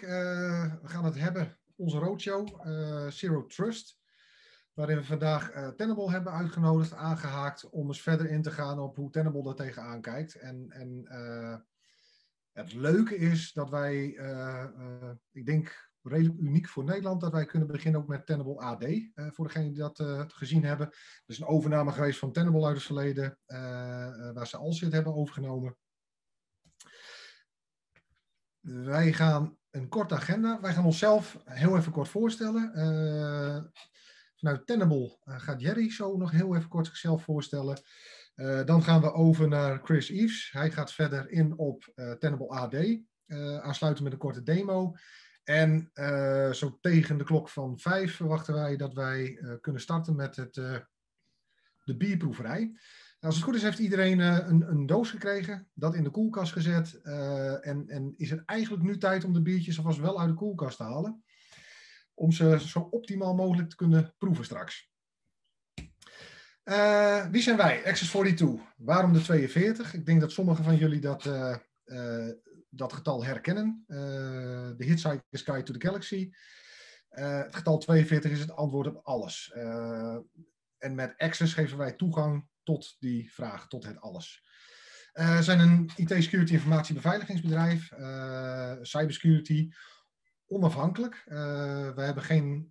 We gaan het hebben, onze Roadshow, Zero Trust. Waarin we vandaag Tenable hebben uitgenodigd, aangehaakt om eens verder in te gaan op hoe Tenable er tegenaan kijkt. Het leuke is dat wij, ik denk redelijk uniek voor Nederland, dat wij kunnen beginnen ook met Tenable AD. Voor degenen die dat gezien hebben. Er is een overname geweest van Tenable uit het verleden, waar ze Alzit hebben overgenomen. Wij gaan een korte agenda. Wij gaan onszelf heel even kort voorstellen. Vanuit Tenable gaat Jerry zo nog heel even kort zichzelf voorstellen. Dan gaan we over naar Chris Eves. Hij gaat verder in op Tenable AD. Aansluiten met een korte demo. En zo tegen de klok van 5 verwachten wij dat wij kunnen starten met de bierproeverij. Als het goed is, heeft iedereen een doos gekregen, dat in de koelkast gezet. En is het eigenlijk nu tijd om de biertjes alvast wel uit de koelkast te halen. Om ze zo optimaal mogelijk te kunnen proeven straks. Wie zijn wij? Access42. Waarom de 42? Ik denk dat sommigen van jullie dat getal herkennen. De Hitchhiker's Guide to the Galaxy. Het getal 42 is het antwoord op alles. En met Access geven wij toegang tot die vraag, tot het alles. We zijn een IT-security informatiebeveiligingsbedrijf, cybersecurity, onafhankelijk. We hebben geen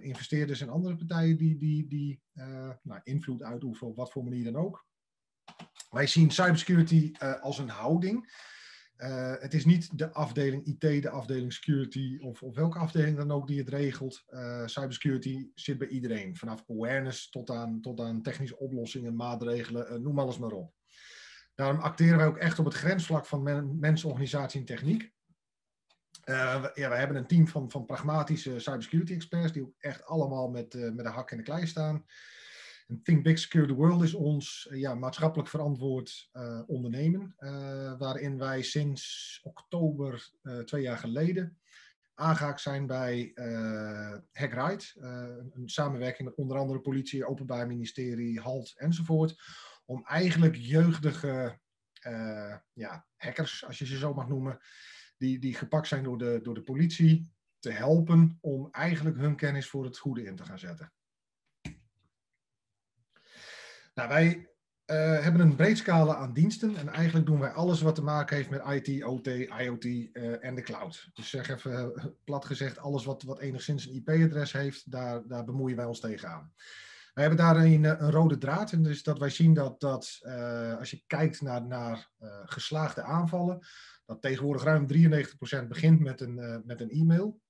investeerders en andere partijen die invloed uitoefenen op wat voor manier dan ook. Wij zien cybersecurity als een houding. Het is niet de afdeling IT, de afdeling security of welke afdeling dan ook die het regelt. Cybersecurity zit bij iedereen. Vanaf awareness tot aan technische oplossingen, maatregelen, noem alles maar op. Daarom acteren wij ook echt op het grensvlak van mens, organisatie en techniek. We hebben een team van pragmatische cybersecurity experts die ook echt allemaal met de hak in de klei staan. En Think Big Secure the World is ons maatschappelijk verantwoord ondernemen. Waarin wij sinds oktober 2 jaar geleden aangehaakt zijn bij Hybride. Een samenwerking met onder andere politie, openbaar ministerie, HALT enzovoort. Om eigenlijk jeugdige hackers, als je ze zo mag noemen, die gepakt zijn door de politie, te helpen om eigenlijk hun kennis voor het goede in te gaan zetten. Nou, wij hebben een breed scala aan diensten en eigenlijk doen wij alles wat te maken heeft met IT, OT, IoT en de cloud. Dus zeg even plat gezegd, alles wat enigszins een IP-adres heeft, daar bemoeien wij ons tegenaan. Wij hebben daarin een rode draad en dus dat wij zien dat als je kijkt naar geslaagde aanvallen, dat tegenwoordig ruim 93% begint met een e-mail.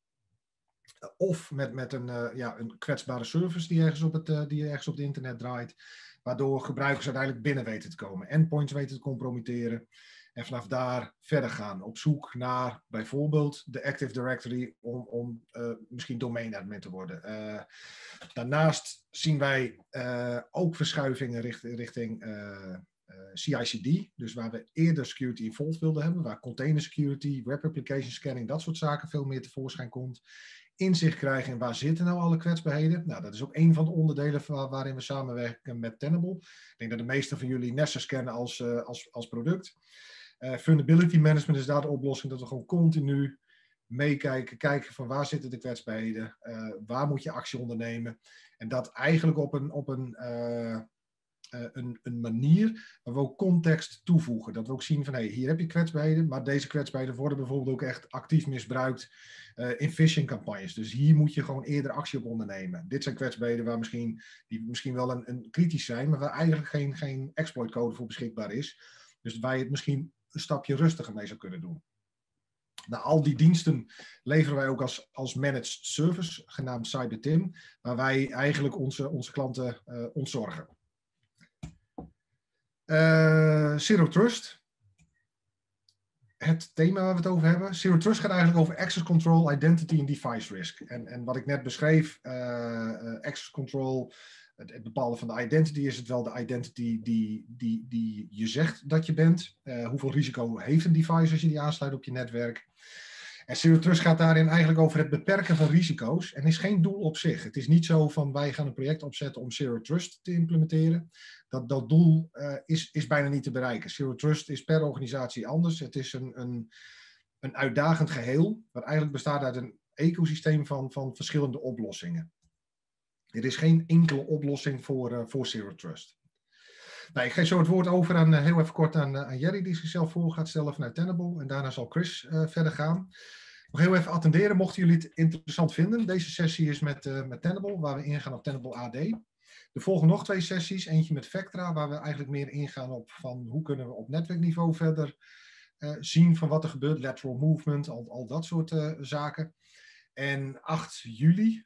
Of met een kwetsbare service die ergens op het internet draait. Waardoor gebruikers uiteindelijk binnen weten te komen. Endpoints weten te compromitteren. En vanaf daar verder gaan. Op zoek naar bijvoorbeeld de Active Directory om misschien domeinadmin te worden. Daarnaast zien wij ook verschuivingen richting CI/CD. Dus waar we eerder security involved wilden hebben. Waar container security, web application scanning, dat soort zaken veel meer tevoorschijn komt. Inzicht krijgen in waar zitten nou alle kwetsbaarheden. Nou, dat is ook een van de onderdelen waarin we samenwerken met Tenable. Ik denk dat de meesten van jullie Nessus kennen als product. Vulnerability management is daar de oplossing, dat we gewoon continu meekijken, kijken van waar zitten de kwetsbaarheden, waar moet je actie ondernemen. En dat eigenlijk op een manier waar we ook context toevoegen. Dat we ook zien van hier heb je kwetsbaarheden, maar deze kwetsbaarheden worden bijvoorbeeld ook echt actief misbruikt in phishing campagnes. Dus hier moet je gewoon eerder actie op ondernemen. Dit zijn kwetsbaarheden die misschien wel een kritisch zijn, maar waar eigenlijk geen exploitcode voor beschikbaar is. Dus waar je het misschien een stapje rustiger mee zou kunnen doen. Nou, al die diensten leveren wij ook als managed service, genaamd CyberTim, waar wij eigenlijk onze klanten ontzorgen. Zero Trust. Het thema waar we het over hebben. Zero Trust gaat eigenlijk over access control, identity en device risk. En wat ik net beschreef, access control, het bepalen van de identity, is het wel de identity die je zegt dat je bent. Hoeveel risico heeft een device als je die aansluit op je netwerk? En Zero Trust gaat daarin eigenlijk over het beperken van risico's en is geen doel op zich. Het is niet zo van wij gaan een project opzetten om Zero Trust te implementeren. Dat doel is bijna niet te bereiken. Zero Trust is per organisatie anders. Het is een uitdagend geheel, wat eigenlijk bestaat uit een ecosysteem van verschillende oplossingen. Er is geen enkele oplossing voor Zero Trust. Nou, ik geef zo het woord over heel even kort aan Jerry, die zichzelf voor gaat stellen vanuit Tenable. En daarna zal Chris verder gaan. Nog heel even attenderen, mochten jullie het interessant vinden. Deze sessie is met Tenable, waar we ingaan op Tenable AD. Er volgen nog 2 sessies. Eentje met Vectra, waar we eigenlijk meer ingaan op van hoe kunnen we op netwerkniveau verder zien van wat er gebeurt. Lateral Movement, al dat soort zaken. En 8 juli,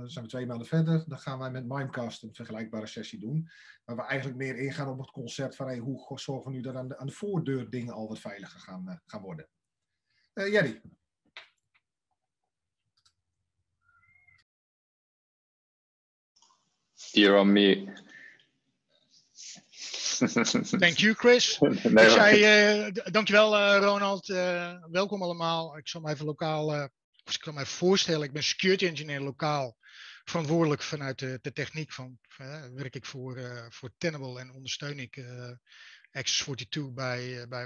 zijn we 2 maanden verder, dan gaan wij met Mimecast een vergelijkbare sessie doen. Waar we eigenlijk meer ingaan op het concept van hoe zorgen we nu dat aan de voordeur dingen al wat veiliger gaan worden. Jerry. You're on mute. Thank you, Chris. Nee, ik zei, dankjewel Ronald. Welkom allemaal. Ik zal me even ik kan me voorstellen, ik ben security engineer lokaal. Verantwoordelijk vanuit de techniek werk ik voor Tenable en ondersteun ik Access 42 bij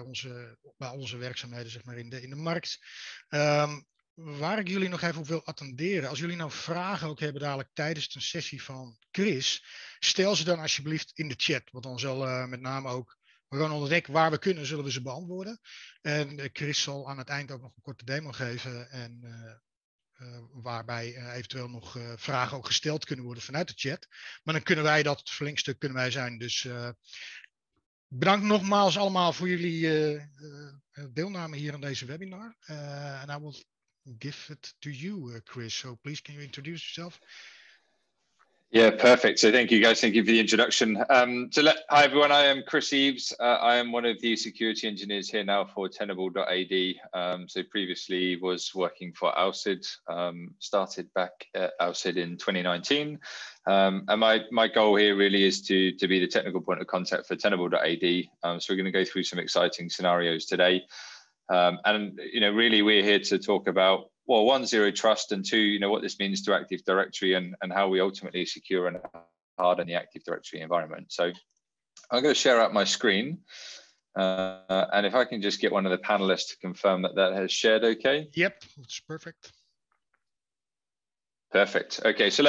onze werkzaamheden zeg maar, in de markt. Waar ik jullie nog even op wil attenderen. Als jullie nou vragen ook hebben dadelijk tijdens de sessie van Chris, stel ze dan alsjeblieft in de chat. Want dan zal met name ook Ronald en ik, waar we kunnen, zullen we ze beantwoorden. En Chris zal aan het eind ook nog een korte demo geven. En waarbij eventueel nog vragen ook gesteld kunnen worden vanuit de chat. Maar dan kunnen wij dat verlengstuk kunnen wij zijn. Dus bedankt nogmaals allemaal voor jullie deelname hier aan deze webinar. En I will give it to you, Chris. So please, can you introduce yourself? Yeah, perfect. So thank you guys. Thank you for the introduction. Hi everyone, I am Chris Eves. I am one of the security engineers here now for Tenable.ad. So previously was working for Alcid, started back at Alcid in 2019. And my goal here really is to be the technical point of contact for Tenable.ad. So we're going to go through some exciting scenarios today. And really we're here to talk about, well, 1, Zero Trust, and 2, what this means to Active Directory and how we ultimately secure and harden the Active Directory environment. So I'm going to share out my screen. And if I can just get one of the panelists to confirm that has shared okay. Yep, it's perfect. Perfect. Okay, so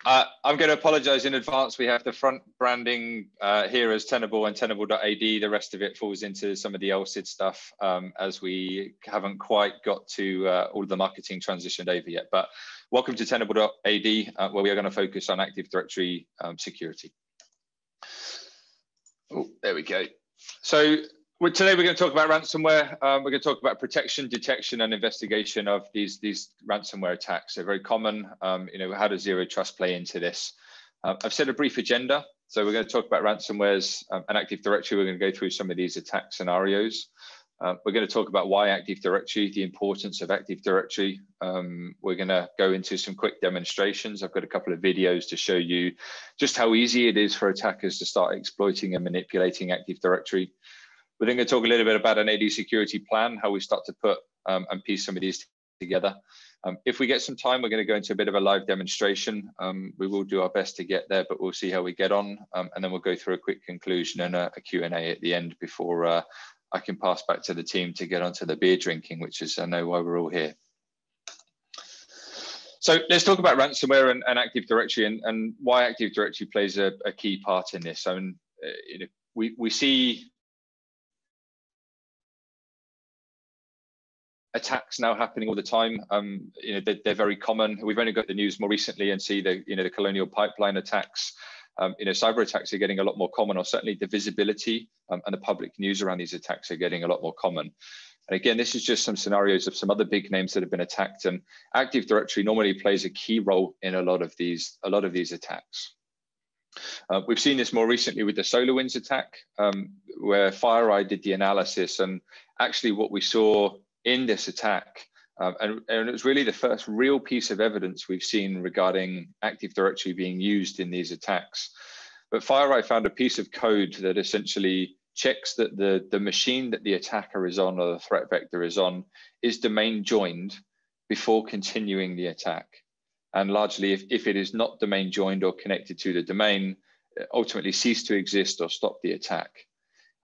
I'm going to apologize in advance. We have the front branding here as Tenable and Tenable.ad. The rest of it falls into some of the Alcid stuff as we haven't quite got to all of the marketing transitioned over yet. But welcome to Tenable.ad, where we are going to focus on Active Directory security. Oh, there we go. So today we're going to talk about ransomware. We're going to talk about protection, detection, and investigation of these ransomware attacks. They're very common. How does Zero Trust play into this? I've set a brief agenda. So we're going to talk about ransomwares and Active Directory. We're going to go through some of these attack scenarios. We're going to talk about why Active Directory, the importance of Active Directory. We're going to go into some quick demonstrations. I've got a couple of videos to show you just how easy it is for attackers to start exploiting and manipulating Active Directory. We're then going to talk a little bit about an AD security plan, how we start to put and piece some of these together. If we get some time, we're going to go into a bit of a live demonstration. We will do our best to get there, but we'll see how we get on. And then we'll go through a quick conclusion and a Q&A at the end before I can pass back to the team to get onto the beer drinking, which is, I know, why we're all here. So let's talk about ransomware and Active Directory and why Active Directory plays a key part in this. I mean, we see attacks now happening all the time. They're very common. We've only got the news more recently and see the Colonial Pipeline attacks. Cyber attacks are getting a lot more common, or certainly the visibility and the public news around these attacks are getting a lot more common. And again, this is just some scenarios of some other big names that have been attacked, and Active Directory normally plays a key role in a lot of these attacks. We've seen this more recently with the SolarWinds attack, where FireEye did the analysis, and actually what we saw in this attack, and it was really the first real piece of evidence we've seen regarding Active Directory being used in these attacks. But FireEye found a piece of code that essentially checks that the machine that the attacker is on, or the threat vector is on, is domain joined before continuing the attack. And largely, if it is not domain joined or connected to the domain, ultimately cease to exist or stop the attack.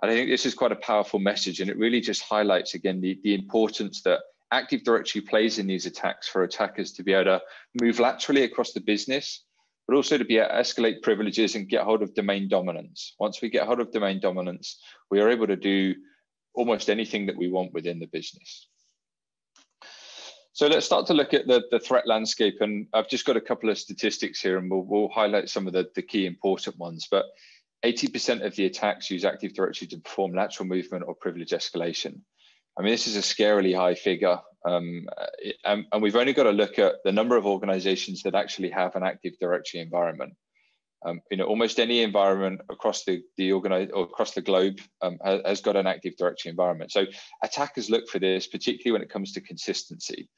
And I think this is quite a powerful message, and it really just highlights again the importance that Active Directory plays in these attacks for attackers to be able to move laterally across the business, but also to be able to escalate privileges and get hold of domain dominance. Once we get hold of domain dominance, we are able to do almost anything that we want within the business. So let's start to look at the threat landscape, and I've just got a couple of statistics here, and we'll highlight some of the key important ones. But 80% of the attacks use Active Directory to perform lateral movement or privilege escalation. I mean, this is a scarily high figure, and we've only got to look at the number of organizations that actually have an Active Directory environment. You know, almost any environment across the globe has got an Active Directory environment. So attackers look for this, particularly when it comes to consistency.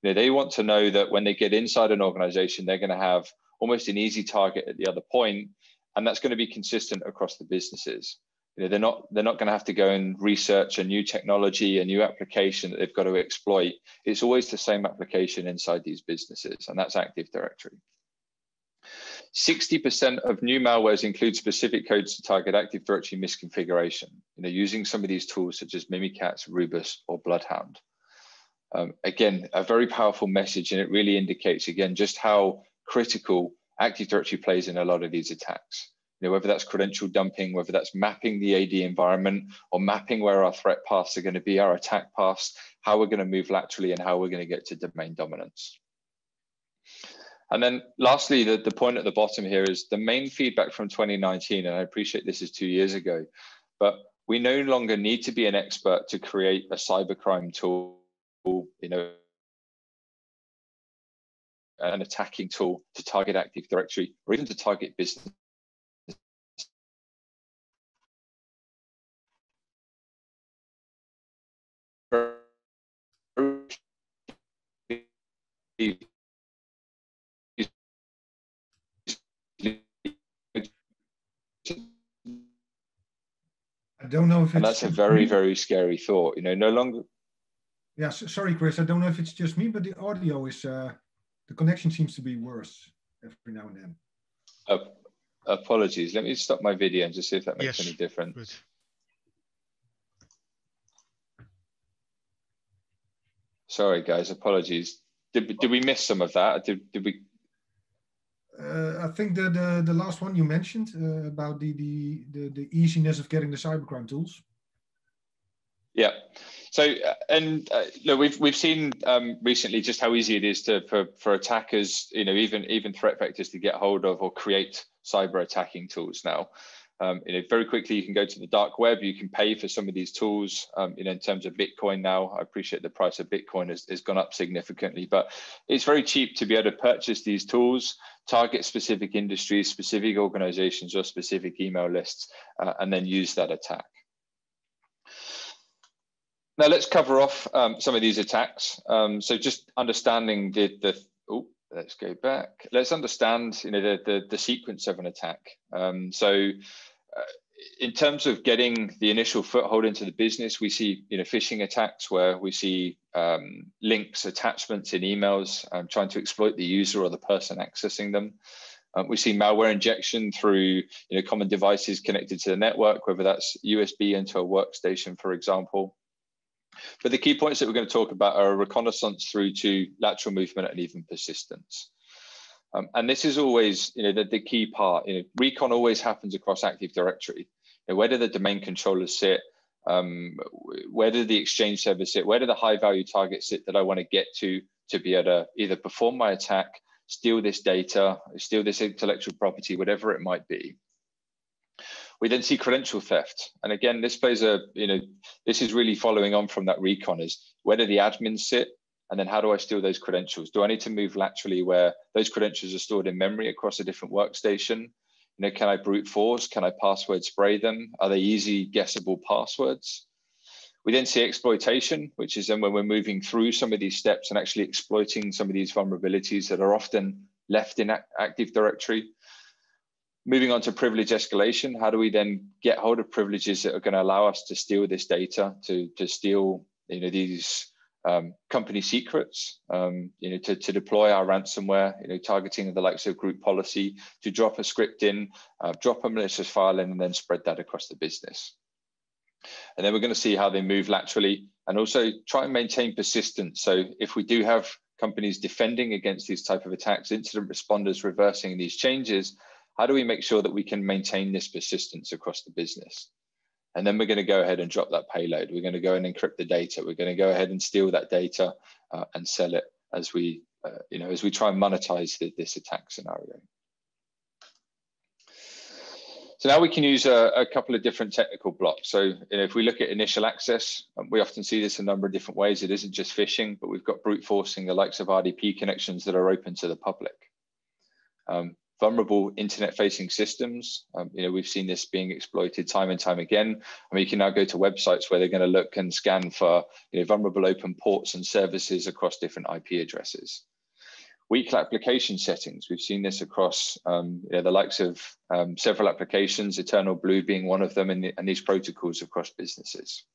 You know, they want to know that when they get inside an organization, they're going to have almost an easy target at the other point, and that's going to be consistent across the businesses. You know, they're not going to have to go and research a new technology, a new application that they've got to exploit. It's always the same application inside these businesses, and that's Active Directory. 60% of new malwares include specific codes to target Active Directory misconfiguration, you know, using some of these tools such as Mimikatz, Rubus, or Bloodhound. Again, a very powerful message, and it really indicates again just how critical Active Directory plays in a lot of these attacks. You know, whether that's credential dumping, whether that's mapping the AD environment, or mapping where our threat paths are going to be, our attack paths, how we're going to move laterally, and how we're going to get to domain dominance. And then lastly, the point at the bottom here is the main feedback from 2019, and I appreciate this is 2 years ago, but we no longer need to be an expert to create a cybercrime tool, you know, an attacking tool to target Active Directory, or even to target business. I don't know if it's. And that's a very, very scary thought. You know, no longer. Yeah, sorry, Chris. I don't know if it's just me, but the audio is the connection seems to be worse every now and then. Apologies. Let me stop my video and just see if that makes any difference. Good. Sorry, guys. Apologies. Did we miss some of that? Did we? I think the last one you mentioned about the easiness of getting the cybercrime tools. Yeah. So look, we've seen recently just how easy it is for attackers, you know, even threat vectors to get hold of or create cyber attacking tools now. You know, very quickly you can go to the dark web. You can pay for some of these tools. You know, in terms of Bitcoin now, I appreciate the price of Bitcoin has gone up significantly, but it's very cheap to be able to purchase these tools, target specific industries, specific organizations, or specific email lists, and then use that attack. Now let's cover off some of these attacks. So just understanding let's go back. Let's understand, you know, the sequence of an attack. In terms of getting the initial foothold into the business, we see, you know, phishing attacks where we see links, attachments in emails, trying to exploit the user or the person accessing them. We see malware injection through, you know, common devices connected to the network, whether that's USB into a workstation, for example. But the key points that we're going to talk about are reconnaissance through to lateral movement and even persistence. And this is always, you know, the key part. You know, recon always happens across Active Directory. You know, where do the domain controllers sit? Where do the exchange servers sit? Where do the high value targets sit that I want to get to be able to either perform my attack, steal this data, steal this intellectual property, whatever it might be. We then see credential theft. And again, this plays this is really following on from that recon, is where do the admins sit? And then how do I steal those credentials? Do I need to move laterally where those credentials are stored in memory across a different workstation? You know, can I brute force? Can I password spray them? Are they easy guessable passwords? We then see exploitation, which is then when we're moving through some of these steps and actually exploiting some of these vulnerabilities that are often left in Active Directory. Moving on to privilege escalation, how do we then get hold of privileges that are going to allow us to steal this data, to steal, you know, these company secrets, you know, to deploy our ransomware, you know, targeting the likes of group policy, to drop a script in, drop a malicious file in, and then spread that across the business. And then we're going to see how they move laterally and also try and maintain persistence. So if we do have companies defending against these type of attacks, incident responders reversing these changes, how do we make sure that we can maintain this persistence across the business? And then we're going to go ahead and drop that payload. We're going to go and encrypt the data. We're going to go ahead and steal that data and sell it as we, as we try and monetize this attack scenario. So now we can use a couple of different technical blocks. So if we look at initial access, we often see this a number of different ways. It isn't just phishing, but we've got brute forcing the likes of RDP connections that are open to the public. Vulnerable internet-facing systems, we've seen this being exploited time and time again. I mean, you can now go to websites where they're going to look and scan for vulnerable open ports and services across different IP addresses. Weak application settings, we've seen this across the likes of several applications, Eternal Blue being one of them, and these protocols across businesses.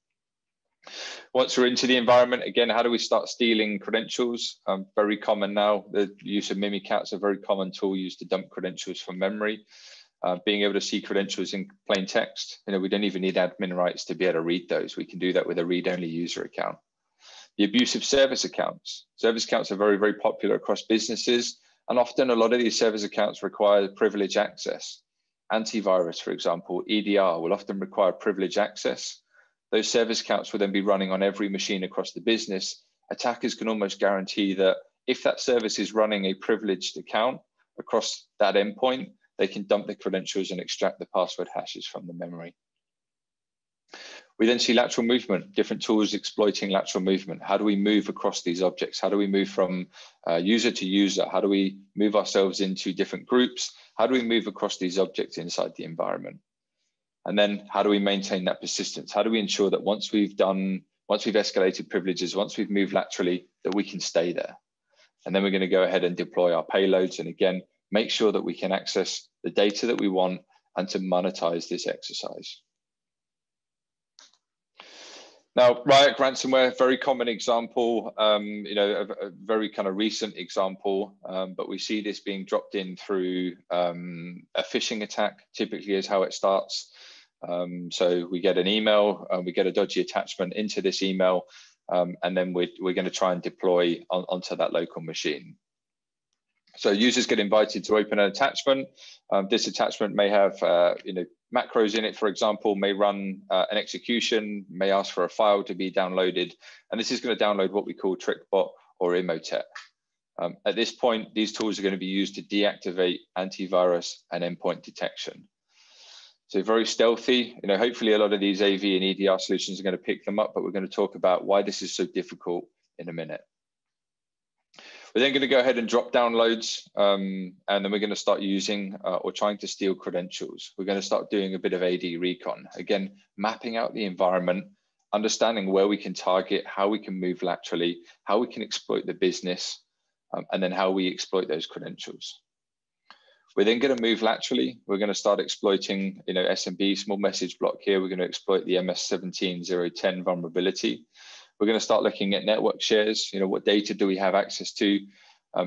Once we're into the environment, again, how do we start stealing credentials? Very common now. The use of Mimikatz, a very common tool used to dump credentials from memory. Being able to see credentials in plain text. We don't even need admin rights to be able to read those. We can do that with a read-only user account. The abuse of service accounts. Service accounts are very, very popular across businesses, and often a lot of these service accounts require privileged access. Antivirus, for example, EDR will often require privileged access. Those service accounts will then be running on every machine across the business. Attackers can almost guarantee that if that service is running a privileged account across that endpoint, they can dump the credentials and extract the password hashes from the memory. We then see lateral movement, different tools exploiting lateral movement. How do we move across these objects? How do we move from user to user? How do we move ourselves into different groups? How do we move across these objects inside the environment? And then how do we maintain that persistence? How do we ensure that once we've escalated privileges, once we've moved laterally, that we can stay there? And then we're going to go ahead and deploy our payloads. And again, make sure that we can access the data that we want and to monetize this exercise. Now, Riot Ransomware, very common example, a very kind of recent example, but we see this being dropped in through a phishing attack, typically is how it starts. So we get an email, we get a dodgy attachment into this email, and then we're going to try and deploy onto that local machine. So users get invited to open an attachment. This attachment may have macros in it, for example, may run an execution, may ask for a file to be downloaded. And this is going to download what we call TrickBot or Emotet. At this point, these tools are going to be used to deactivate antivirus and endpoint detection. So very stealthy. Hopefully a lot of these AV and EDR solutions are going to pick them up, but we're going to talk about why this is so difficult in a minute. We're then going to go ahead and drop downloads, and then we're going to start using or trying to steal credentials. We're going to start doing a bit of AD recon. Again, mapping out the environment, understanding where we can target, how we can move laterally, how we can exploit the business, and then how we exploit those credentials. We're then going to move laterally. We're going to start exploiting, SMB, small message block here. We're going to exploit the MS17010 vulnerability. We're going to start looking at network shares. What data do we have access to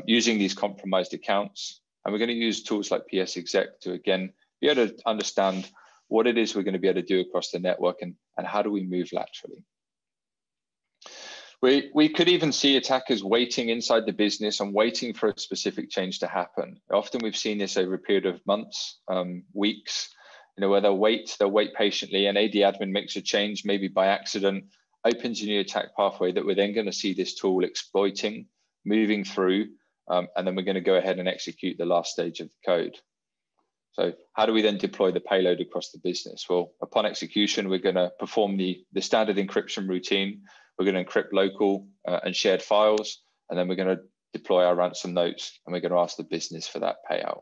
using these compromised accounts? And we're going to use tools like PS Exec to, again, be able to understand what it is we're going to be able to do across the network and how do we move laterally. We could even see attackers waiting inside the business and waiting for a specific change to happen. Often we've seen this over a period of months, weeks, where they'll wait patiently, and AD admin makes a change, maybe by accident, opens a new attack pathway that we're then going to see this tool exploiting, moving through, and then we're going to go ahead and execute the last stage of the code. So how do we then deploy the payload across the business? Well, upon execution, we're going to perform the standard encryption routine. We're going to encrypt local and shared files, and then we're going to deploy our ransom notes, and we're going to ask the business for that payout.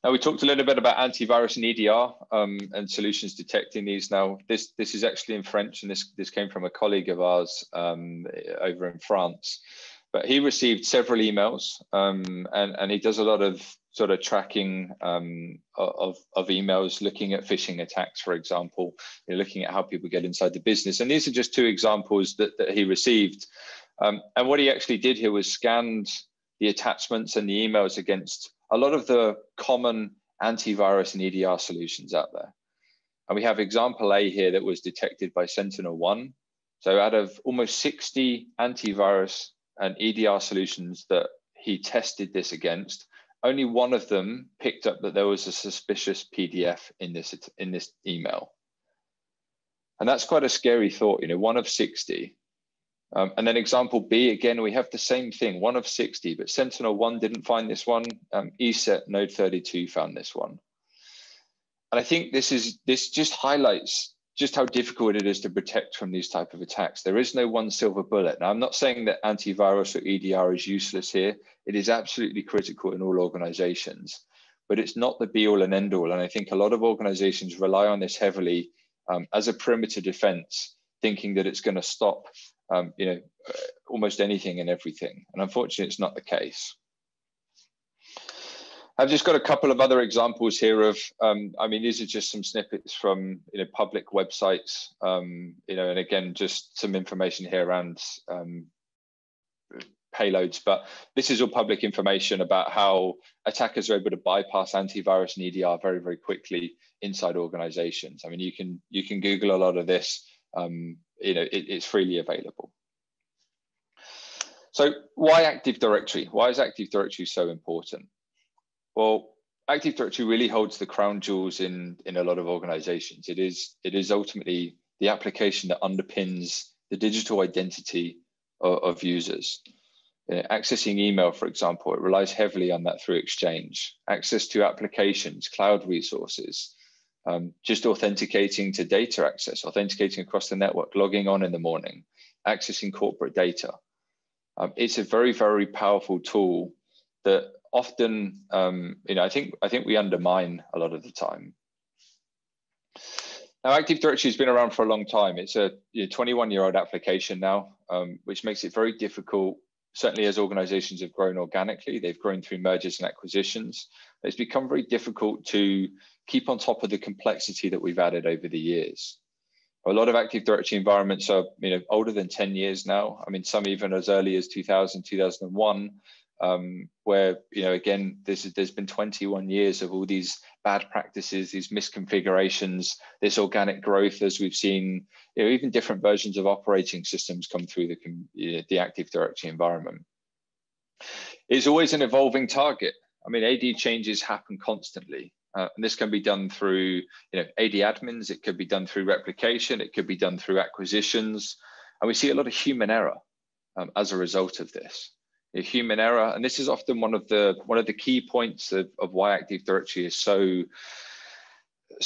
Now, we talked a little bit about antivirus and EDR and solutions detecting these. Now, this is actually in French, and this came from a colleague of ours over in France. But he received several emails, and he does a lot of sort of tracking of emails, looking at phishing attacks, for example, looking at how people get inside the business. And these are just two examples that he received. And what he actually did here was scanned the attachments and the emails against a lot of the common antivirus and EDR solutions out there. And we have example A here that was detected by Sentinel-1. So out of almost 60 antivirus and EDR solutions that he tested this against, only one of them picked up that there was a suspicious PDF in this email. And that's quite a scary thought, 1 of 60. And then example B, again, we have the same thing, 1 of 60, but Sentinel-1 didn't find this one. ESET Node 32 found this one. And I think this just highlights just how difficult it is to protect from these type of attacks. There is no one silver bullet. Now, I'm not saying that antivirus or EDR is useless here. It is absolutely critical in all organizations, but it's not the be all and end all. And I think a lot of organizations rely on this heavily as a perimeter defense, thinking that it's going to stop almost anything and everything. And unfortunately, it's not the case. I've just got a couple of other examples here of, these are just some snippets from public websites, and again, just some information here around payloads, but this is all public information about how attackers are able to bypass antivirus and EDR very, very quickly inside organizations. I mean, you can Google a lot of this, it's freely available. So why Active Directory? Why is Active Directory so important? Well, Active Directory really holds the crown jewels in a lot of organizations. It is ultimately the application that underpins the digital identity of users. Accessing email, for example, it relies heavily on that through Exchange. Access to applications, cloud resources, just authenticating to data access, authenticating across the network, logging on in the morning, accessing corporate data. It's a very, very powerful tool that often, I think we undermine a lot of the time. Now, Active Directory has been around for a long time. It's a 21-year-old application now, which makes it very difficult. Certainly, as organizations have grown organically, they've grown through mergers and acquisitions. It's become very difficult to keep on top of the complexity that we've added over the years. A lot of Active Directory environments are older than 10 years now. I mean, some even as early as 2000, 2001. Where again, there's been 21 years of all these bad practices, these misconfigurations, this organic growth, as we've seen, even different versions of operating systems come through the Active Directory environment. It's always an evolving target. I mean, AD changes happen constantly, and this can be done through AD admins. It could be done through replication. It could be done through acquisitions, and we see a lot of human error as a result of this. Human error, and this is often one of the key points of why Active Directory is so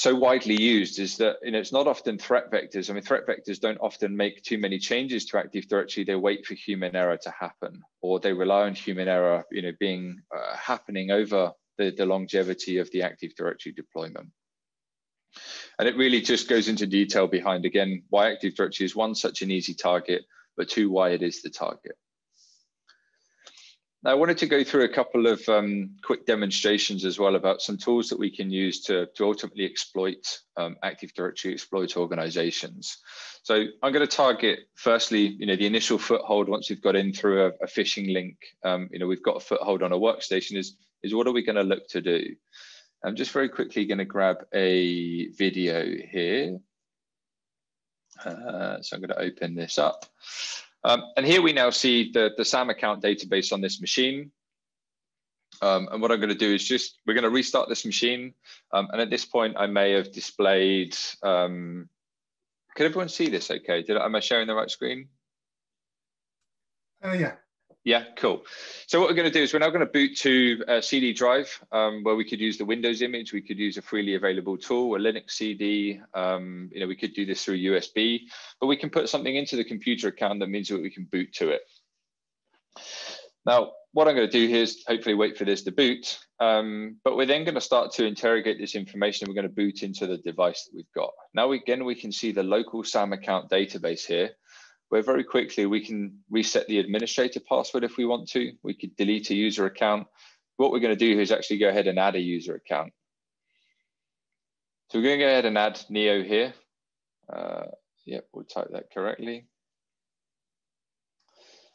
widely used, is that it's not often threat vectors. I mean, threat vectors don't often make too many changes to Active Directory. They wait for human error to happen, or they rely on human error being happening over the longevity of the Active Directory deployment. And it really just goes into detail behind, again, why Active Directory is, one, such an easy target, but two, why it is the target. Now, I wanted to go through a couple of quick demonstrations as well about some tools that we can use to ultimately exploit Active Directory, exploit organizations. So I'm going to target, firstly, the initial foothold once we've got in through a phishing link. We've got a foothold on a workstation is what are we going to look to do? I'm just very quickly going to grab a video here. So I'm going to open this up. And here we now see the SAM account database on this machine. And what I'm going to do is we're going to restart this machine. And at this point, I may have displayed, can everyone see this okay? Am I sharing the right screen? Yeah. Yeah, cool. So what we're going to do is we're now going to boot to a CD drive where we could use the Windows image. We could use a freely available tool, a Linux CD. We could do this through USB, but we can put something into the computer account that means that we can boot to it. Now, what I'm going to do here is hopefully wait for this to boot, but we're then going to start to interrogate this information. We're going to boot into the device that we've got. Now, again, we can see the local SAM account database here, where very quickly we can reset the administrator password if we want to. We could delete a user account. What we're going to do is actually go ahead and add a user account. So we're going to go ahead and add Neo here. Yep, we'll type that correctly.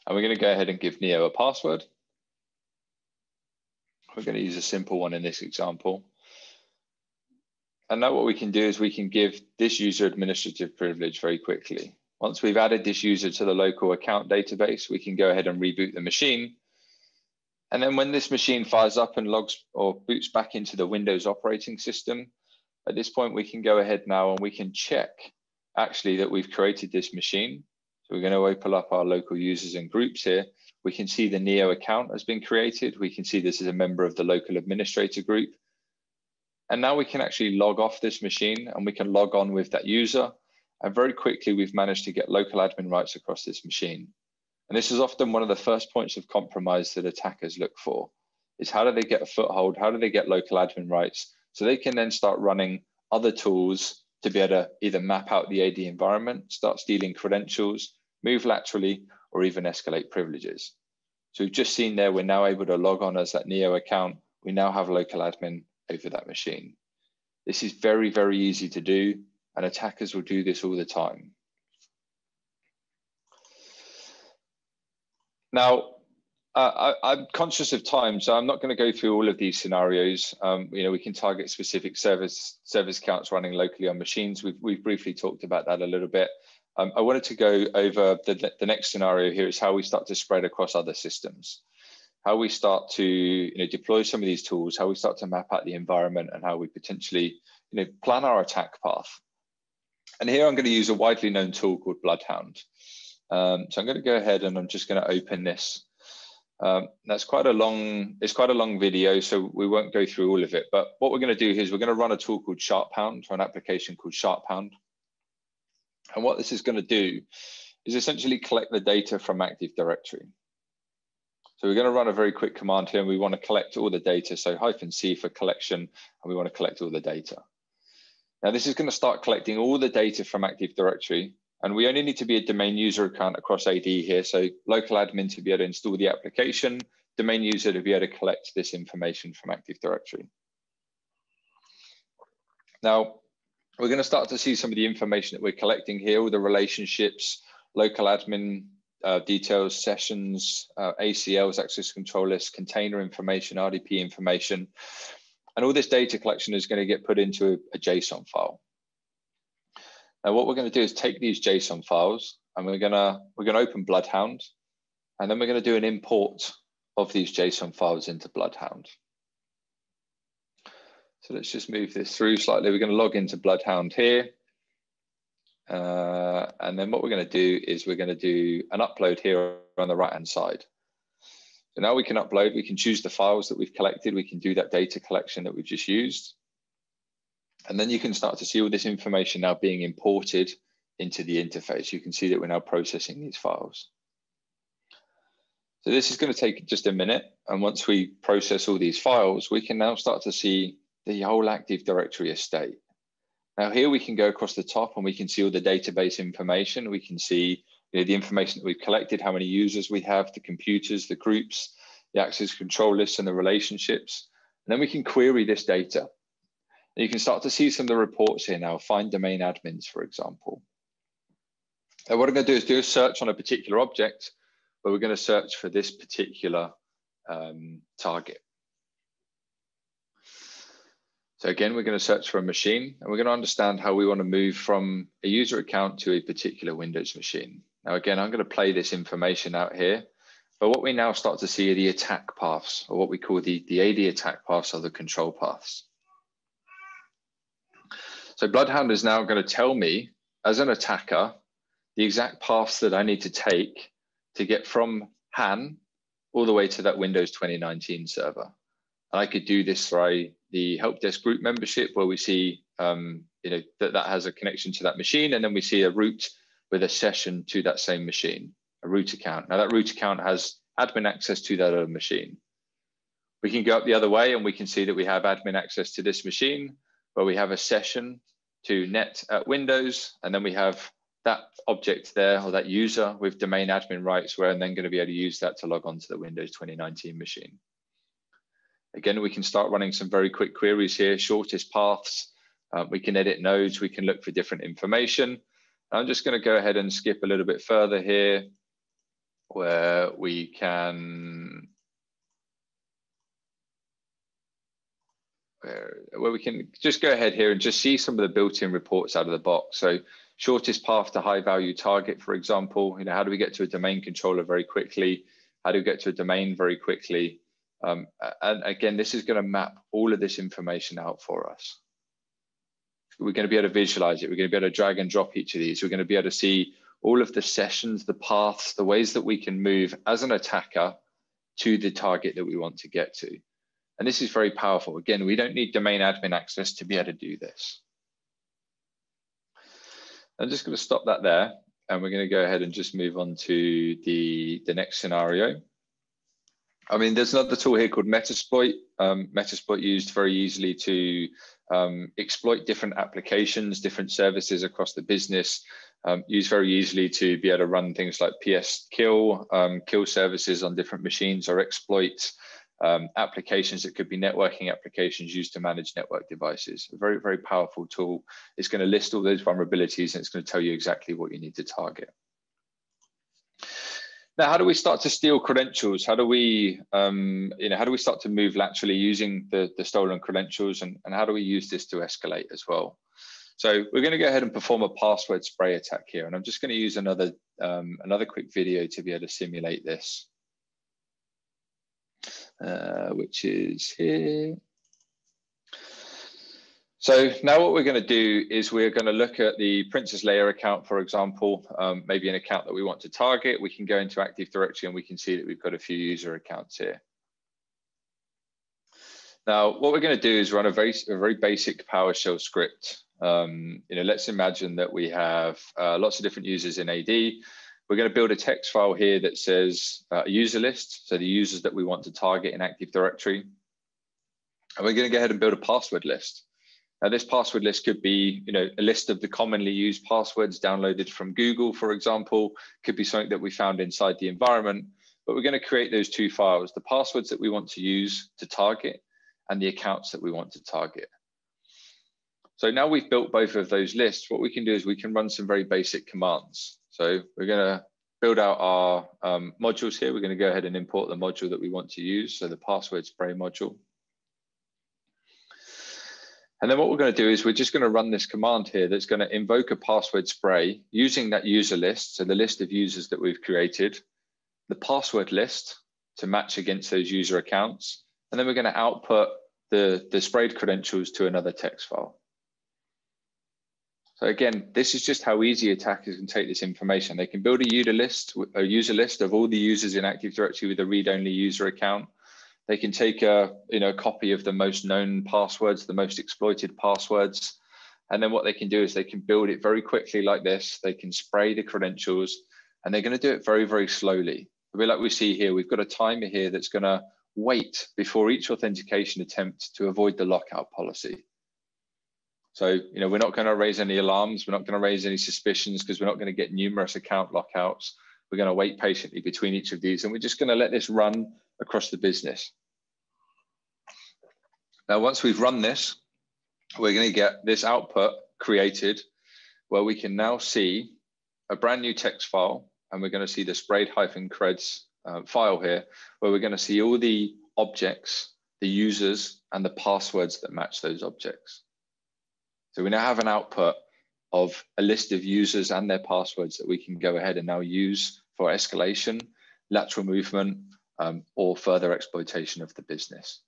And we're going to go ahead and give Neo a password. We're going to use a simple one in this example. And now what we can do is we can give this user administrative privilege very quickly. Once we've added this user to the local account database, we can go ahead and reboot the machine. And then when this machine fires up and logs or boots back into the Windows operating system, at this point, we can go ahead now and we can check actually that we've created this machine. So we're going to open up our local users and groups here. We can see the Neo account has been created. We can see this is a member of the local administrator group. And now we can actually log off this machine and we can log on with that user. And very quickly, we've managed to get local admin rights across this machine. And this is often one of the first points of compromise that attackers look for, is how do they get a foothold? How do they get local admin rights? So they can then start running other tools to be able to either map out the AD environment, start stealing credentials, move laterally, or even escalate privileges. So we've just seen there, we're now able to log on as that Neo account. We now have local admin over that machine. This is very, very easy to do, and attackers will do this all the time. Now, I'm conscious of time, so I'm not going to go through all of these scenarios. We can target specific service counts running locally on machines. We've briefly talked about that a little bit. I wanted to go over the next scenario here is how we start to spread across other systems, how we start to deploy some of these tools, how we start to map out the environment, and how we potentially plan our attack path. And here I'm going to use a widely known tool called Bloodhound. So I'm going to go ahead and I'm just going to open this. That's quite a long video, so we won't go through all of it. But what we're going to do here is we're going to run a tool called SharpHound, or an application called SharpHound. And what this is going to do is essentially collect the data from Active Directory. So we're going to run a very quick command here, and we want to collect all the data. So -c for collection, and we want to collect all the data. Now this is going to start collecting all the data from Active Directory. And we only need to be a domain user account across AD here. So local admin to be able to install the application, domain user to be able to collect this information from Active Directory. Now, we're going to start to see some of the information that we're collecting here, all the relationships, local admin details, sessions, ACLs, access control lists, container information, RDP information. And all this data collection is going to get put into a JSON file. Now, what we're going to do is take these JSON files, and we're going to open Bloodhound, and then we're going to do an import of these JSON files into Bloodhound. So let's just move this through slightly. We're going to log into Bloodhound here. And then what we're going to do is we're going to do an upload here on the right-hand side. So now we can upload, we can choose the files that we've collected. We can do that data collection that we've just used. And then you can start to see all this information now being imported into the interface. You can see that we're now processing these files. So this is going to take just a minute. And once we process all these files, we can now start to see the whole Active Directory estate. Now here we can go across the top and we can see all the database information. We can see the information that we've collected, how many users we have, the computers, the groups, the access control lists, and the relationships. And then we can query this data. And you can start to see some of the reports here now, find domain admins, for example. Now what I'm going to do is do a search on a particular object, but we're going to search for this particular target. So again, we're going to search for a machine, and we're going to understand how we want to move from a user account to a particular Windows machine. Now, again, I'm going to play this information out here, but what we now start to see are the attack paths, or what we call the AD attack paths, or the control paths. So Bloodhound is now going to tell me, as an attacker, the exact paths that I need to take to get from Han all the way to that Windows 2019 server. And I could do this through the help desk group membership, where we see that has a connection to that machine, and then we see a root with a session to that same machine, a root account. Now that root account has admin access to that other machine. We can go up the other way, and we can see that we have admin access to this machine, where we have a session to net at Windows, and then we have that object there, or that user with domain admin rights, where I'm then going to be able to use that to log on to the Windows 2019 machine. Again, we can start running some very quick queries here, shortest paths. We can edit nodes, we can look for different information. I'm just going to go ahead and skip a little bit further here, where we can where we can just go ahead here and just see some of the built-in reports out of the box. So shortest path to high value target, for example, how do we get to a domain controller very quickly? How do we get to a domain very quickly? And again, this is going to map all of this information out for us. We're going to be able to visualize it. We're going to be able to drag and drop each of these. We're going to be able to see all of the sessions, the paths, the ways that we can move as an attacker to the target that we want to get to. And this is very powerful. Again, we don't need domain admin access to be able to do this. I'm just going to stop that there, and we're going to go ahead and just move on to the next scenario. I mean, there's another tool here called Metasploit. Metasploit used very easily to exploit different applications, different services across the business, used very easily to be able to run things like PS kill, kill services on different machines, or exploit applications that could be networking applications used to manage network devices. A very, very powerful tool. It's going to list all those vulnerabilities, and it's going to tell you exactly what you need to target. Now, how do we start to steal credentials? How do we, how do we start to move laterally using the stolen credentials, and how do we use this to escalate as well? So we're going to go ahead and perform a password spray attack here, and I'm just going to use another quick video to be able to simulate this. Which is here. So now what we're going to do is we're going to look at the Princess Leia account, for example, maybe an account that we want to target. We can go into Active Directory and we can see that we've got a few user accounts here. Now, what we're going to do is run a very basic PowerShell script. Let's imagine that we have lots of different users in AD. We're going to build a text file here that says a user list, so the users that we want to target in Active Directory. And we're going to go ahead and build a password list. Now, this password list could be, a list of the commonly used passwords downloaded from Google, for example. Could be something that we found inside the environment. But we're going to create those two files: the passwords that we want to use to target and the accounts that we want to target. So now we've built both of those lists, what we can do is we can run some very basic commands. So we're going to build out our modules here. We're going to go ahead and import the module that we want to use, so the password spray module. And then what we're going to do is we're just going to run this command here that's going to invoke a password spray using that user list, so the list of users that we've created, the password list to match against those user accounts, and then we're going to output the sprayed credentials to another text file. So again, this is just how easy attackers can take this information. They can build a user list of all the users in Active Directory with a read-only user account. They can take a copy of the most known passwords, the most exploited passwords, and then what they can do is they can build it very quickly like this. They can spray the credentials, and they're going to do it very, very slowly. A bit like we see here, we've got a timer here that's going to wait before each authentication attempt to avoid the lockout policy. So, we're not going to raise any alarms. We're not going to raise any suspicions because we're not going to get numerous account lockouts. We're going to wait patiently between each of these, and we're just going to let this run across the business. Now, once we've run this, we're going to get this output created where we can now see a brand new text file, and we're going to see the sprayed-creds file here, where we're going to see all the objects, the users, and the passwords that match those objects. So we now have an output of a list of users and their passwords that we can go ahead and now use for escalation, lateral movement, or further exploitation of the business.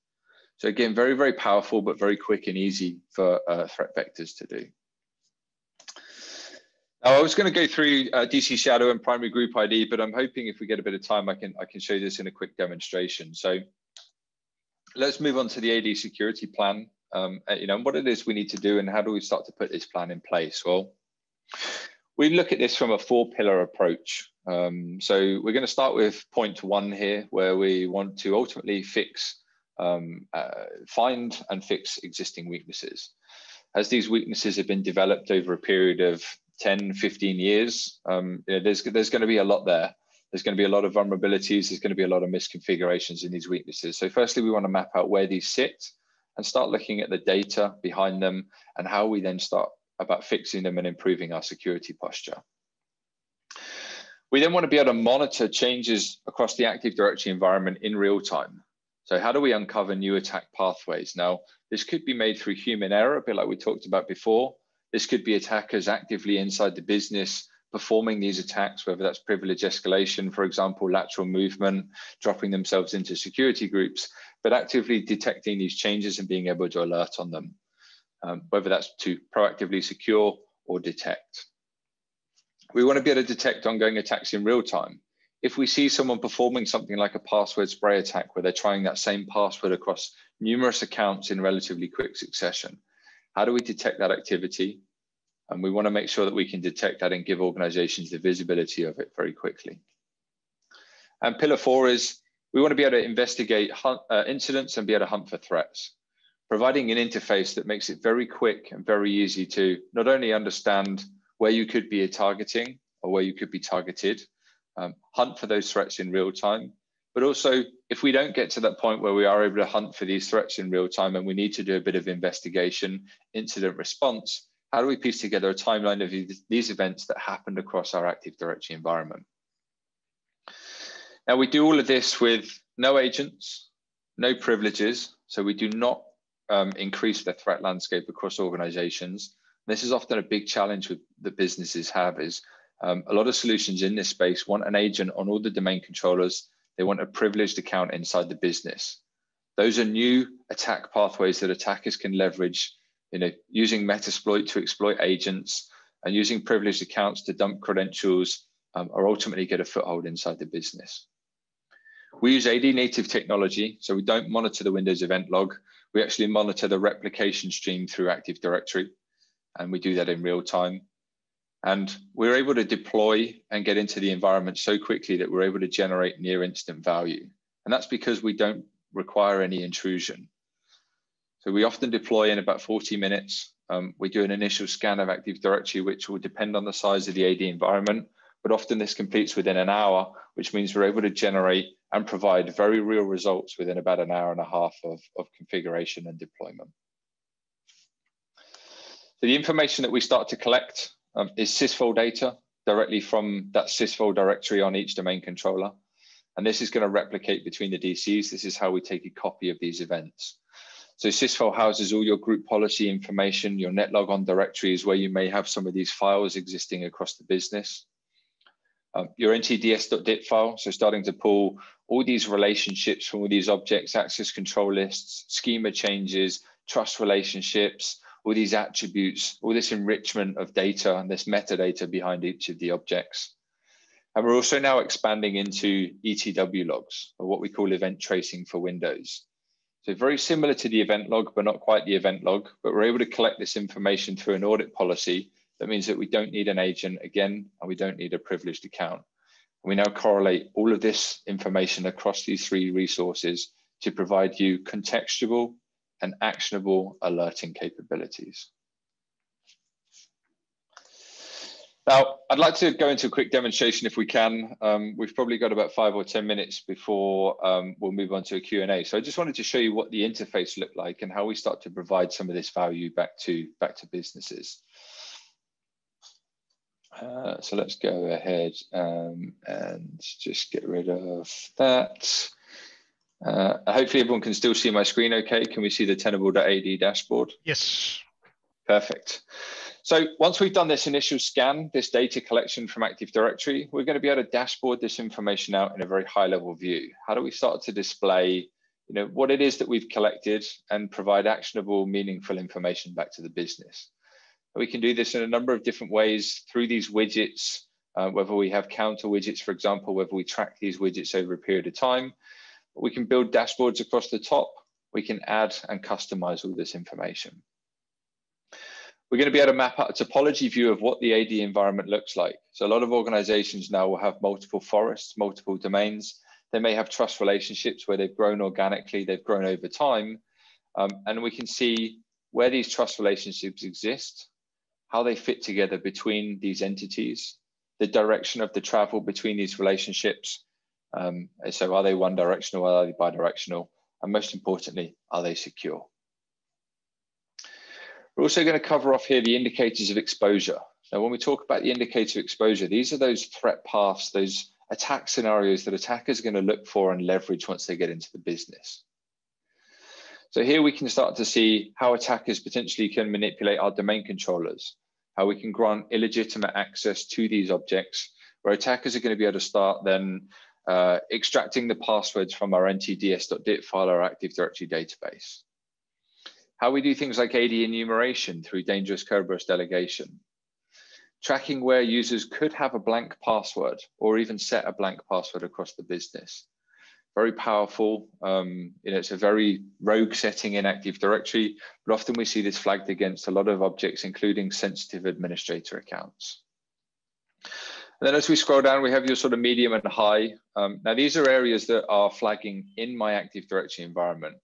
So again, very, very powerful, but very quick and easy for threat vectors to do. Now, I was going to go through DC Shadow and primary group ID, but I'm hoping if we get a bit of time, I can show you this in a quick demonstration. So let's move on to the AD security plan. What it is we need to do and how do we start to put this plan in place? Well, we look at this from a 4-pillar approach. So we're going to start with point 1 here, where we want to ultimately find and fix existing weaknesses. As these weaknesses have been developed over a period of 10, 15 years, there's going to be a lot there. There's going to be a lot of vulnerabilities. There's going to be a lot of misconfigurations in these weaknesses. So firstly, we want to map out where these sit and start looking at the data behind them and how we then start about fixing them and improving our security posture. We then want to be able to monitor changes across the Active Directory environment in real time. So how do we uncover new attack pathways? Now, this could be made through human error, a bit like we talked about before. This could be attackers actively inside the business performing these attacks, whether that's privilege escalation, for example, lateral movement, dropping themselves into security groups, but actively detecting these changes and being able to alert on them, whether that's to proactively secure or detect. We want to be able to detect ongoing attacks in real time. If we see someone performing something like a password spray attack where they're trying that same password across numerous accounts in relatively quick succession, how do we detect that activity? And we want to make sure that we can detect that and give organizations the visibility of it very quickly. And pillar 4 is we want to be able to investigate incidents and be able to hunt for threats, providing an interface that makes it very quick and very easy to not only understand where you could be targeting or where you could be targeted, hunt for those threats in real time, but also if we don't get to that point where we are able to hunt for these threats in real time and we need to do a bit of investigation, incident response, how do we piece together a timeline of these events that happened across our Active Directory environment? Now, we do all of this with no agents, no privileges, so we do not increase the threat landscape across organizations. This is often a big challenge that businesses have is a lot of solutions in this space want an agent on all the domain controllers. They want a privileged account inside the business. Those are new attack pathways that attackers can leverage, using Metasploit to exploit agents and using privileged accounts to dump credentials or ultimately get a foothold inside the business. We use AD native technology, so we don't monitor the Windows event log. We actually monitor the replication stream through Active Directory, and we do that in real time. And we're able to deploy and get into the environment so quickly that we're able to generate near instant value. And that's because we don't require any intrusion. So we often deploy in about 40 minutes. We do an initial scan of Active Directory, which will depend on the size of the AD environment, but often this completes within an hour, which means we're able to generate and provide very real results within about an hour and a half of configuration and deployment. So the information that we start to collect is sysvol data directly from that sysvol directory on each domain controller. And this is going to replicate between the DCs. This is how we take a copy of these events. So sysvol houses all your group policy information, your netlogon directories where you may have some of these files existing across the business. Your ntds.dit file, so starting to pull all these relationships from all these objects, access control lists, schema changes, trust relationships, all these attributes, all this enrichment of data and this metadata behind each of the objects. And we're also now expanding into ETW logs, or what we call event tracing for Windows. So very similar to the event log, but not quite the event log, but we're able to collect this information through an audit policy. That means that we don't need an agent again, and we don't need a privileged account. We now correlate all of this information across these 3 resources to provide you contextual and actionable alerting capabilities. Now, I'd like to go into a quick demonstration if we can. We've probably got about 5 or 10 minutes before we'll move on to a Q&A. So I just wanted to show you what the interface looked like and how we start to provide some of this value back to businesses. So let's go ahead and just get rid of that. Hopefully everyone can still see my screen okay. Can we see the Tenable Ad dashboard? Yes. Perfect. So once we've done this initial scan, this data collection from Active Directory, we're going to be able to dashboard this information out in a very high level view. How do we start to display, what it is that we've collected and provide actionable, meaningful information back to the business? We can do this in a number of different ways through these widgets, whether we have counter widgets, for example, whether we track these widgets over a period of time. We can build dashboards across the top. We can add and customize all this information. We're going to be able to map out a topology view of what the AD environment looks like. So a lot of organizations now will have multiple forests, multiple domains. They may have trust relationships where they've grown organically, they've grown over time. And we can see where these trust relationships exist, how they fit together between these entities, the direction of the travel between these relationships. So are they one directional, are they bidirectional? And most importantly, are they secure? We're also going to cover off here the indicators of exposure. Now, when we talk about the indicator of exposure, these are those threat paths, those attack scenarios that attackers are going to look for and leverage once they get into the business. So here we can start to see how attackers potentially can manipulate our domain controllers, how we can grant illegitimate access to these objects, where attackers are going to be able to start then extracting the passwords from our ntds.dit file, our Active Directory database. How we do things like AD enumeration through dangerous Kerberos delegation. Tracking where users could have a blank password or even set a blank password across the business. Very powerful. It's a very rogue setting in Active Directory, but often we see this flagged against a lot of objects, including sensitive administrator accounts. And then as we scroll down, we have your sort of medium and high. Now, these are areas that are flagging in my Active Directory environment.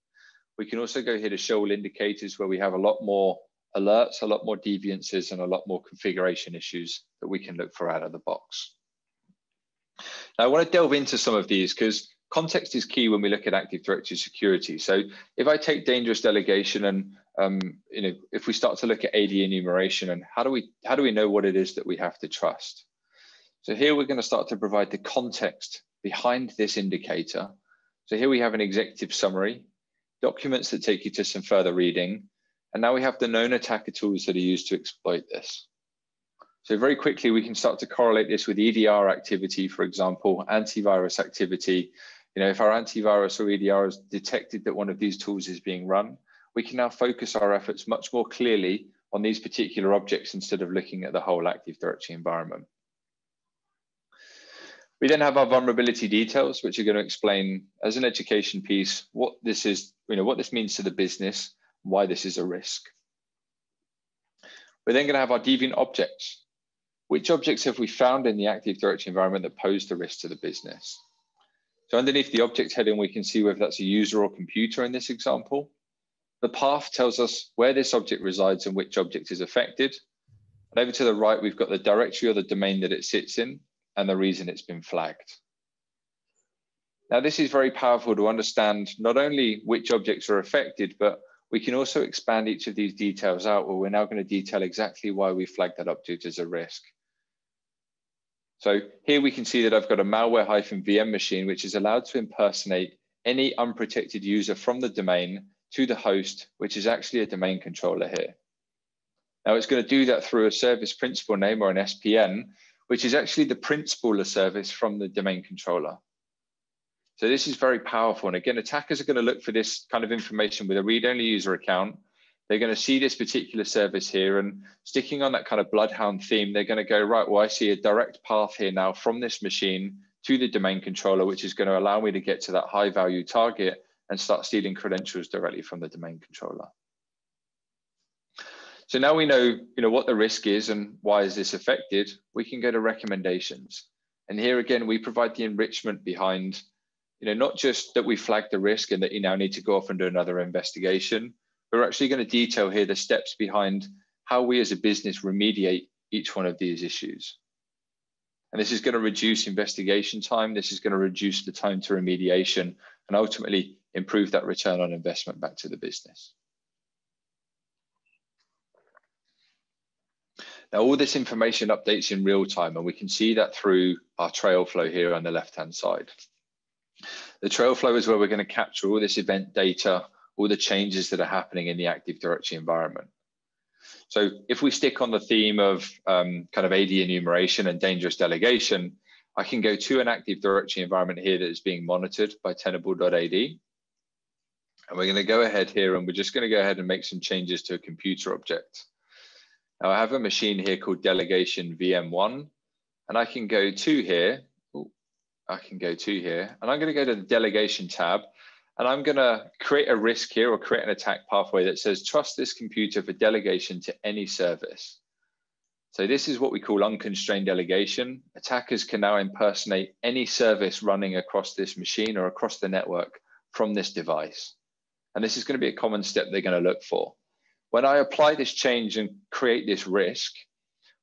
We can also go here to show all indicators where we have a lot more alerts, a lot more deviances, and a lot more configuration issues that we can look for out of the box. Now, I want to delve into some of these because context is key when we look at Active Directory security. So if I take dangerous delegation and if we start to look at AD enumeration and how do we know what it is that we have to trust? So here we're going to start to provide the context behind this indicator. So here we have an executive summary, documents that take you to some further reading, and now we have the known attacker tools that are used to exploit this. So very quickly, we can start to correlate this with EDR activity, for example, antivirus activity. If our antivirus or EDR has detected that one of these tools is being run, we can now focus our efforts much more clearly on these particular objects instead of looking at the whole Active Directory environment. We then have our vulnerability details, which are going to explain as an education piece what this is, what this means to the business, why this is a risk. We're then going to have our deviant objects. Which objects have we found in the Active Directory environment that pose the risk to the business? So underneath the object heading, we can see whether that's a user or computer in this example. The path tells us where this object resides and which object is affected. And over to the right, we've got the directory or the domain that it sits in and the reason it's been flagged. Now, this is very powerful to understand not only which objects are affected, but we can also expand each of these details out where we're now going to detail exactly why we flagged that object as a risk. So here we can see that I've got a malware-VM machine, which is allowed to impersonate any unprotected user from the domain to the host, which is actually a domain controller here. Now it's going to do that through a service principal name or an SPN, which is actually the principal of service from the domain controller. So this is very powerful. And again, attackers are going to look for this kind of information with a read-only user account. They're going to see this particular service here, and sticking on that kind of bloodhound theme, they're going to go, right, well, I see a direct path here now from this machine to the domain controller, which is going to allow me to get to that high value target and start stealing credentials directly from the domain controller. So now we know, what the risk is and why is this affected, we can go to recommendations. And here again, we provide the enrichment behind, not just that we flag the risk and that you now need to go off and do another investigation. We're actually going to detail here the steps behind how we as a business remediate each one of these issues. And this is going to reduce investigation time. This is going to reduce the time to remediation and ultimately improve that return on investment back to the business. Now, all this information updates in real time, and we can see that through our trail flow here on the left-hand side. The trail flow is where we're going to capture all this event data, all the changes that are happening in the Active Directory environment. So if we stick on the theme of kind of AD enumeration and dangerous delegation, I can go to an Active Directory environment here that is being monitored by Tenable.ad. And we're going to go ahead here and we're just going to go ahead and make some changes to a computer object. Now I have a machine here called delegation VM1, and I can go to here. And I'm going to go to the delegation tab, and I'm going to create a risk here or create an attack pathway that says, trust this computer for delegation to any service. So this is what we call unconstrained delegation. Attackers can now impersonate any service running across this machine or across the network from this device. And this is going to be a common step they're going to look for. When I apply this change and create this risk,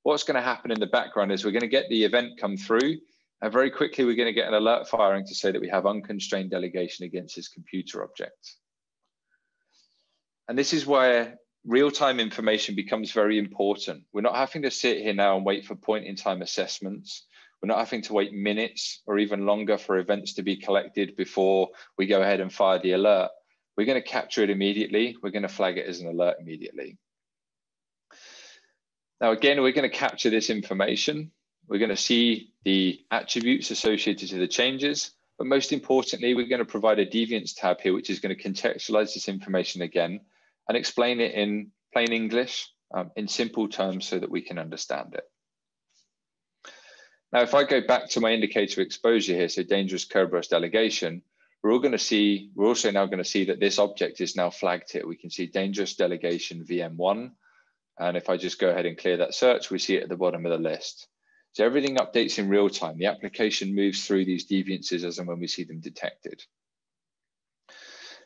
what's going to happen in the background is we're going to get the event come through, and very quickly we're going to get an alert firing to say that we have unconstrained delegation against this computer object. And this is where real-time information becomes very important. We're not having to sit here now and wait for point-in-time assessments. We're not having to wait minutes or even longer for events to be collected before we go ahead and fire the alert. we're going to capture it immediately. We're going to flag it as an alert immediately. Now, again, we're going to capture this information. We're going to see the attributes associated to the changes, but most importantly, we're going to provide a deviance tab here, which is going to contextualize this information again and explain it in plain English, in simple terms, so that we can understand it. Now, if I go back to my indicator exposure here, so dangerous Kerberos delegation, we're also now going to see that this object is now flagged here. We can see dangerous delegation VM1. And if I just go ahead and clear that search, we see it at the bottom of the list. So everything updates in real time. The application moves through these deviances as and when we see them detected.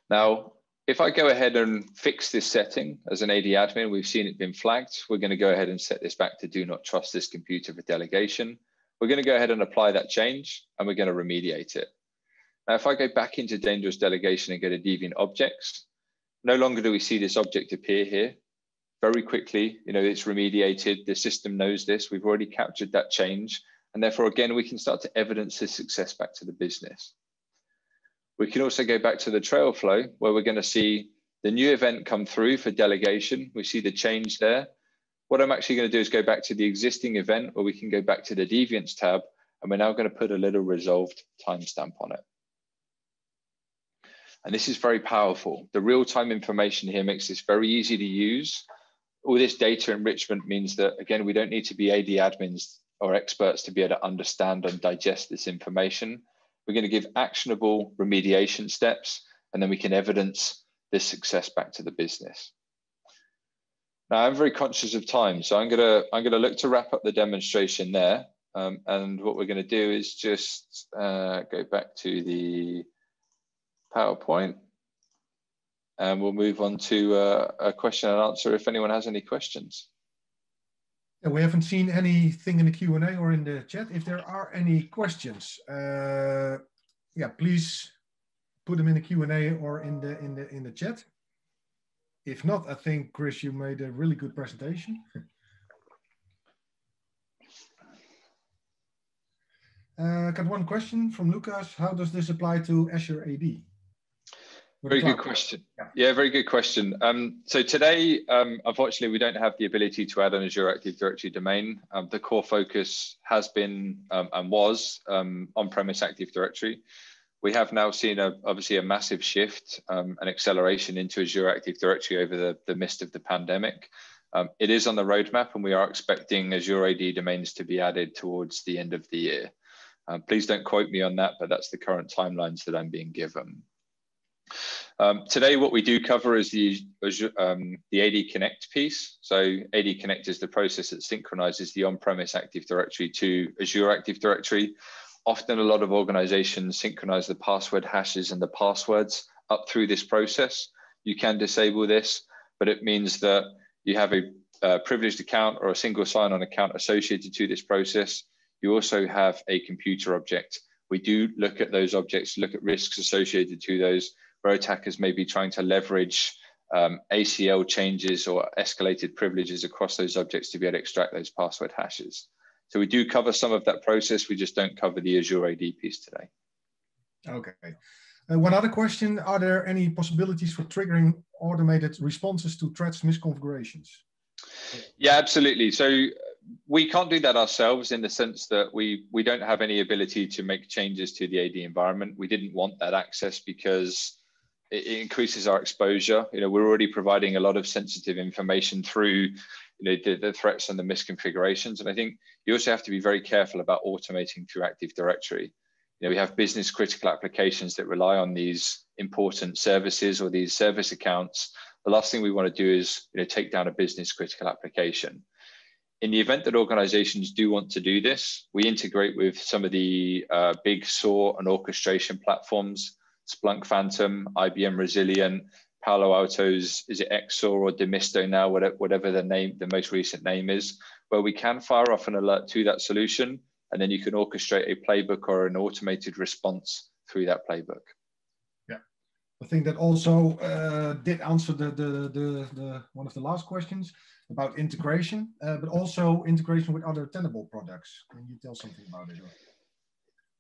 Now, if I go ahead and fix this setting as an AD admin, we've seen it been flagged. We're going to go ahead and set this back to do not trust this computer for delegation. We're going to go ahead and apply that change, and we're going to remediate it. Now, if I go back into dangerous delegation and go to deviant objects, no longer do we see this object appear here. Very quickly, it's remediated. The system knows this. We've already captured that change. And therefore, again, we can start to evidence this success back to the business. We can also go back to the trail flow, where we're going to see the new event come through for delegation. We see the change there. What I'm actually going to do is go back to the existing event, where we can go back to the deviance tab, and we're now going to put a little resolved timestamp on it. And this is very powerful. The real-time information here makes this very easy to use. All this data enrichment means that, again, we don't need to be AD admins or experts to be able to understand and digest this information. We're going to give actionable remediation steps, and then we can evidence this success back to the business. Now, I'm very conscious of time, so I'm going to look to wrap up the demonstration there. And what we're going to do is just go back to the PowerPoint. And we'll move on to a question and answer if anyone has any questions. Yeah, we haven't seen anything in the Q&A or in the chat. If there are any questions, yeah, please put them in the Q&A or in the chat. If not, I think, Chris, you made a really good presentation. Got one question from Lucas. How does this apply to Azure AD? Very good question. Yeah, very good question. So today, unfortunately, we don't have the ability to add an Azure Active Directory domain. The core focus has been and was on-premise Active Directory. We have now seen obviously a massive shift, an acceleration into Azure Active Directory over the midst of the pandemic. It is on the roadmap, and we are expecting Azure AD domains to be added towards the end of the year. Please don't quote me on that, but that's the current timelines that I'm being given. Today, what we do cover is the AD Connect piece. So AD Connect is the process that synchronizes the on-premise Active Directory to Azure Active Directory. Often a lot of organizations synchronize the password hashes and the passwords up through this process. You can disable this, but it means that you have a privileged account or a single sign-on account associated to this process. You also have a computer object. We do look at those objects, look at risks associated to those, where attackers may be trying to leverage ACL changes or escalated privileges across those objects to be able to extract those password hashes. So we do cover some of that process. We just don't cover the Azure AD piece today. Okay. One other question, are there any possibilities for triggering automated responses to threats misconfigurations? Yeah, absolutely. So we can't do that ourselves in the sense that we don't have any ability to make changes to the AD environment. We didn't want that access because it increases our exposure. We're already providing a lot of sensitive information through the threats and the misconfigurations. And I think you also have to be very careful about automating through Active Directory. We have business critical applications that rely on these important services or these service accounts. The last thing we want to do is take down a business critical application. In the event that organizations do want to do this, we integrate with some of the big SOAR and orchestration platforms, Splunk Phantom, IBM Resilient, Palo Alto's, is it XOR or Demisto now, whatever the most recent name is, where we can fire off an alert to that solution, and then you can orchestrate a playbook or an automated response through that playbook. Yeah, I think that also did answer the one of the last questions about integration, but also integration with other Tenable products. Can you tell something about it?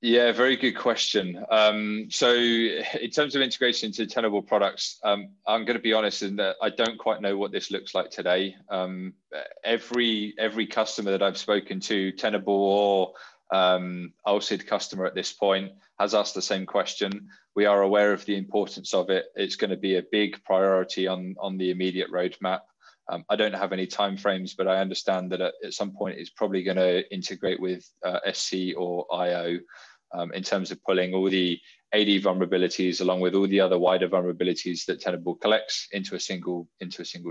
Yeah, very good question. So in terms of integration into Tenable products, I'm going to be honest in that I don't quite know what this looks like today. Every customer that I've spoken to, Tenable or OSID customer at this point, has asked the same question. We are aware of the importance of it. It's going to be a big priority on the immediate roadmap. I don't have any timeframes, but I understand that at some point it's probably going to integrate with SC or IO in terms of pulling all the AD vulnerabilities along with all the other wider vulnerabilities that Tenable collects into a single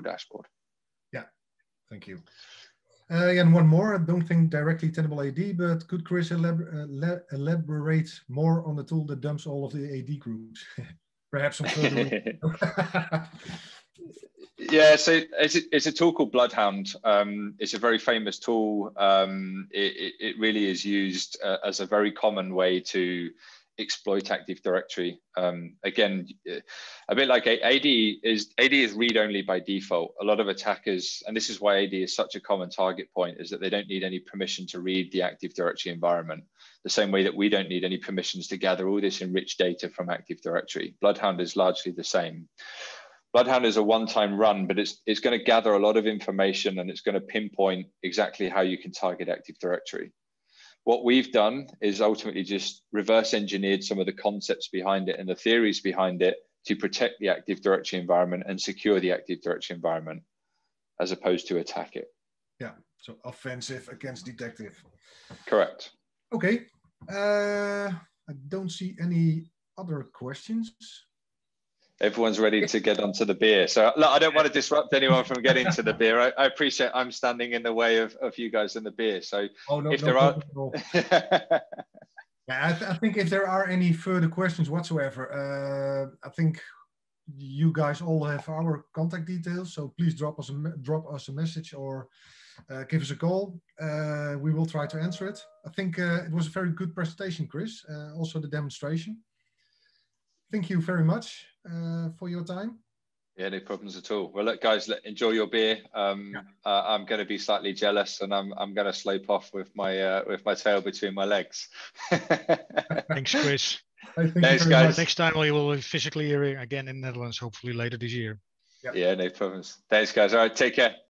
dashboard. Yeah, thank you. And one more. I don't think directly Tenable AD, but could Chris elaborate more on the tool that dumps all of the AD groups? Perhaps some further. Yeah, so it's a tool called Bloodhound. It's a very famous tool. It really is used as a very common way to exploit Active Directory. Again, a bit like AD is read-only by default. A lot of attackers, and this is why AD is such a common target point, is that they don't need any permission to read the Active Directory environment, the same way that we don't need any permissions to gather all this enriched data from Active Directory. Bloodhound is largely the same. Bloodhound is a one-time run, but it's going to gather a lot of information and it's going to pinpoint exactly how you can target Active Directory. What we've done is ultimately just reverse engineered some of the concepts behind it and the theories behind it to protect the Active Directory environment and secure the Active Directory environment, as opposed to attack it. Yeah, so offensive against detective. Correct. Okay, I don't see any other questions. Everyone's ready to get onto the beer. So look, I don't want to disrupt anyone from getting to the beer. I appreciate I'm standing in the way of you guys in the beer. So if there are... Yeah, I think if there are any further questions whatsoever, I think you guys all have our contact details. So please drop us a message or give us a call. We will try to answer it. I think it was a very good presentation, Chris. Also the demonstration. Thank you very much for your time. Yeah, no problems at all. Well, look, guys, enjoy your beer. I'm going to be slightly jealous, and I'm going to slope off with my tail between my legs. Thanks, Chris. Thanks, guys. Next time we will be physically here again in the Netherlands, hopefully later this year. Yeah, no problems. Thanks, guys. All right, take care.